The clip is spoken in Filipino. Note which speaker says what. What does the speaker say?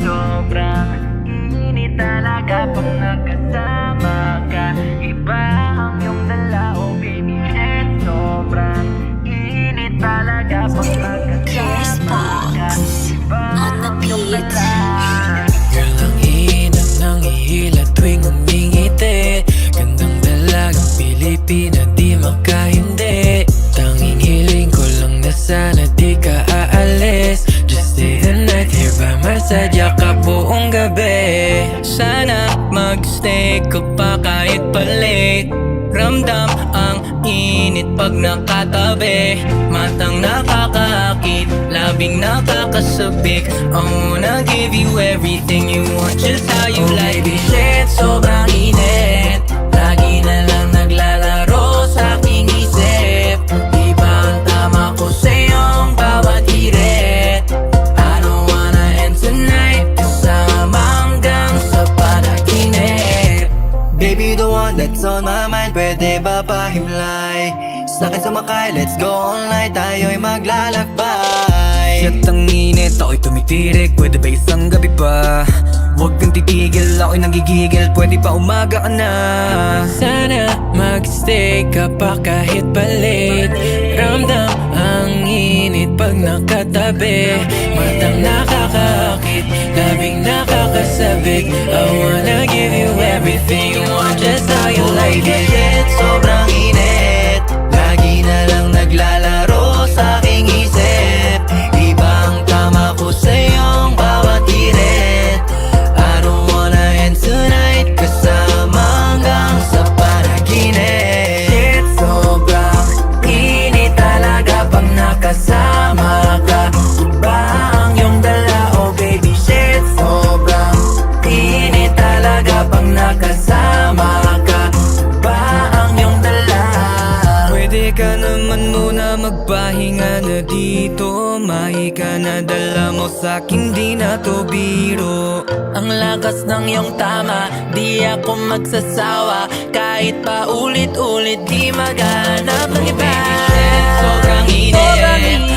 Speaker 1: sobrang init talaga pag nakasama ka. Iba ang iyong dala, oh baby, shit, sobrang init talaga pag nakasama ka. Iba ang iyong dala.
Speaker 2: Girl, ang hinap ng ihila tuwing umingiti. Gandang dalagang Pilipina, di makahindi. Tanging hiling ko lang na sana di ka aalis. Just stay the night here by my side, yakap buong gabi. Sana magstay ka pa kahit pa-late. Ramdam ang init pag nakatabi. Matang nakakaakit, labing nakakasabik. I wanna give you everything you want, just how you like it. Shit, sobrang init. Lagi na lang naglalaro sa aking isip. Iba ang tama ko sa'yong bawat hirit. I don't wanna end tonight kasama hanggang sa panaginip.
Speaker 3: Baby, the one that's on my mind, pwede ba pahimlay? Sa'kin sumakay, let's go all night, tayo'y maglalakbay.
Speaker 2: Siyat ang init, ako'y tumitirik, pwede ba isang gabi pa? Huwag kang titigil, ako'y nanggigigil, pwede pa umaga ka na. Sana magstay ka pa kahit pa late. Ramdam ang init pag nakatabi. Matang nakakaakit, labing nakakasabik. I wanna give you everything you want, just how you like it.
Speaker 3: Shit, sobrang init. Lagi na lang naglalaro sa aking isip. Ibang tama ko sa iyong bawat hirit. I don't wanna end tonight kasama hanggang sa panaginip.
Speaker 2: Shit, sobrang init talaga pag nakasama ka. Iba ang iyong dala, oh baby. Shit, sobrang init talaga pag nakasama ka. Iba ang iyong dala. Pwede ka naman muna magpahinga na dito. Mahi ka na, dala mo sa'king di na to biro. Ang lakas ng iyong tama, di ako magsasawa. Kahit pa ulit-ulit, di maghanap ng iba. Sobrang init.